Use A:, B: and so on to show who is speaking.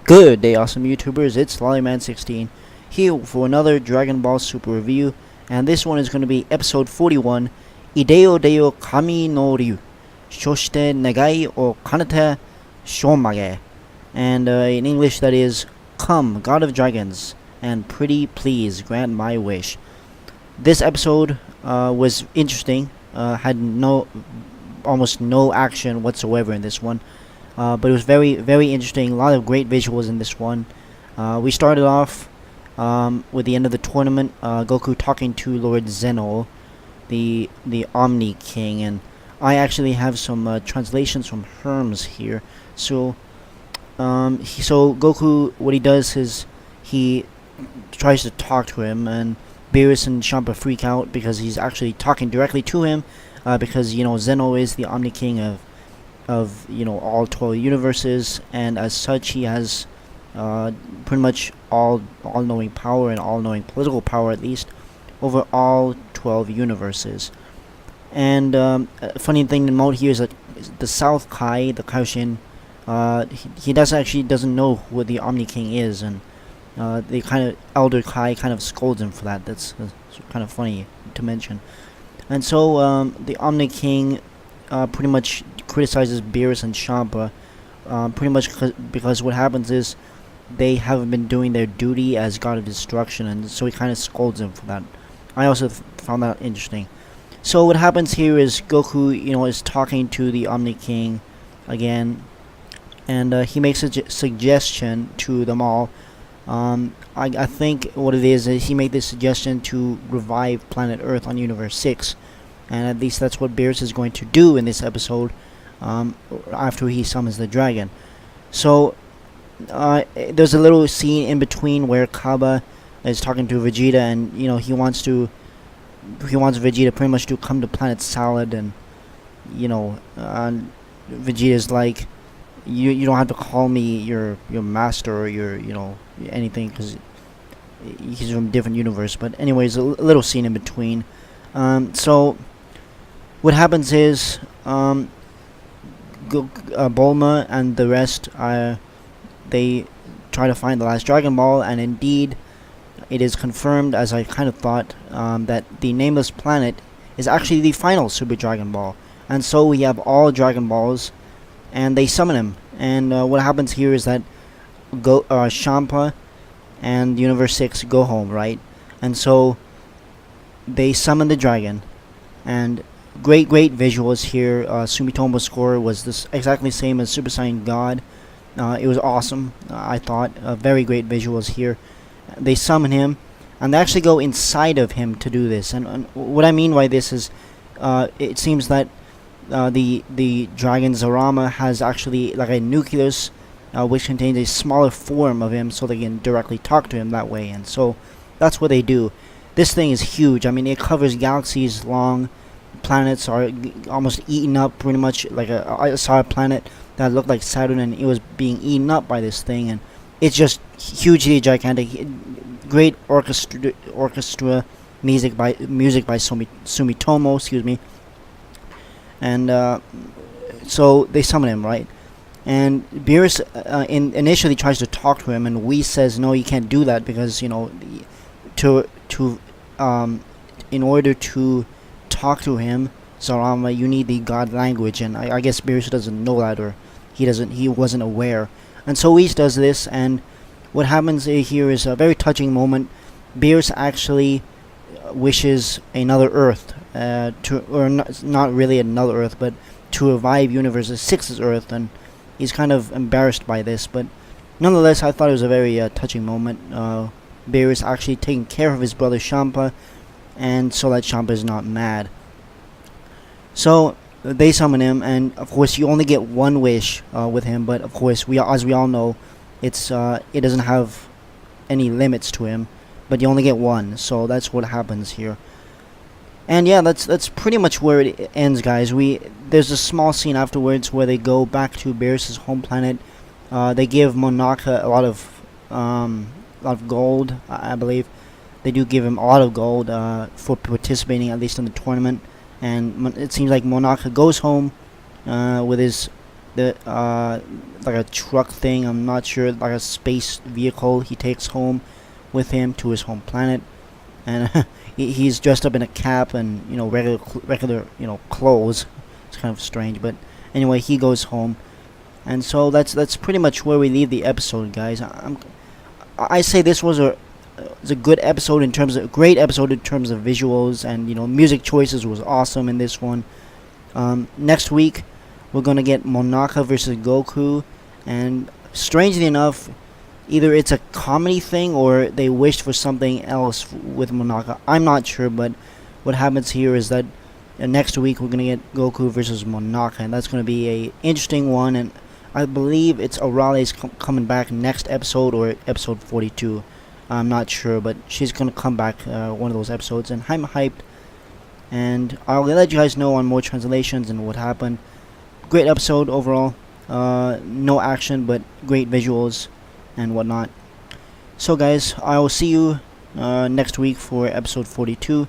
A: Good day, awesome YouTubers. It's Lollyman16 here for another Dragon Ball Super review, and this one is going to be episode 41, Ideo Deo Kami no Ryu, Shoshite Negai o Kanete Shomage, and in English that is, Come, God of Dragons, and pretty please grant my wish. This episode was interesting, had almost no action whatsoever in this one. But it was very, very interesting. A lot of great visuals in this one. We started off with the end of the tournament. Goku talking to Lord Zeno, the Omni King, and I actually have some translations from Hermes here. So, so Goku, what he does is he tries to talk to him, and Beerus and Champa freak out because he's actually talking directly to him, because Zeno is the Omni King of all 12 universes, and as such he has pretty much all-knowing power and all-knowing political power, at least over all 12 universes. And a funny thing to note here is that the South Kai, the Kaishin, he doesn't know who the Omni King is, and the Elder Kai kind of scolds him for that. That's kind of funny to mention. And so the Omni King pretty much criticizes Beerus and Champa, pretty much because what happens is they haven't been doing their duty as God of Destruction, and so he kind of scolds them for that. I also found that interesting. So what happens here is Goku, is talking to the Omni King again, and he makes a suggestion to them all. I think what it is he made this suggestion to revive planet Earth on Universe 6. And at least that's what Beerus is going to do in this episode, after he summons the dragon. So there's a little scene in between where Kaba is talking to Vegeta, and he wants Vegeta pretty much to come to Planet Salad, and Vegeta's like, you don't have to call me your master or your anything, because he's from a different universe. But anyways, a little scene in between. So what happens is Bulma and the rest, they try to find the last Dragon Ball, and indeed it is confirmed, as I kind of thought, that the Nameless Planet is actually the final Super Dragon Ball. And so we have all Dragon Balls, and they summon him. And what happens here is that Champa and Universe 6 go home, right? And so they summon the dragon, and great visuals here. Sumitomo's score was exactly the same as Super Saiyan God. It was awesome, I thought. Very great visuals here. They summon him, and they actually go inside of him to do this. And what I mean by this is, it seems that the dragon Zarama has actually like a nucleus, which contains a smaller form of him, so they can directly talk to him that way. And so that's what they do. This thing is huge. I mean, it covers galaxies long. Planets are almost eaten up, pretty much. Like I saw a planet that looked like Saturn, and it was being eaten up by this thing, and it's just hugely gigantic. Great orchestra music by Sumitomo, excuse me. And so they summon him, right? And Beerus initially tries to talk to him, and Whis says, no, you can't do that, because in order to talk to him, Zarama, you need the God language, and I guess Beerus doesn't know that, or he wasn't aware. And so Whis does this, and what happens here is a very touching moment. Beerus actually wishes another Earth, or not really another Earth, but to revive Universe 6's Earth, and he's kind of embarrassed by this, but nonetheless, I thought it was a very touching moment. Beerus actually taking care of his brother Champa, and so that Champa is not mad. So they summon him, and of course you only get one wish with him, but of course as we all know, it doesn't have any limits to him, but you only get one. So that's what happens here. And yeah, that's pretty much where it ends, guys. There's a small scene afterwards where they go back to Beerus' home planet. They give Monaka a lot of gold, I believe. They do give him a lot of gold for participating, at least in the tournament. And it seems like Monaka goes home with like a truck thing. I'm not sure, like a space vehicle he takes home with him to his home planet, and he's dressed up in a cap and regular clothes. It's kind of strange, but anyway, he goes home, and so that's pretty much where we leave the episode, guys. I say this was a good episode in terms of great episode in terms of visuals, and music choices was awesome in this one. Next week we're gonna get Monaka versus Goku, and strangely enough, either it's a comedy thing or they wished for something else with Monaka. I'm not sure, but what happens here is that next week we're gonna get Goku versus Monaka, and that's gonna be a interesting one. And I believe it's Arale's coming back next episode or episode 42. I'm not sure, but she's gonna come back one of those episodes, and I'm hyped. And I'll let you guys know on more translations and what happened. Great episode overall. No action, but great visuals and whatnot. So guys, I will see you next week for episode 42.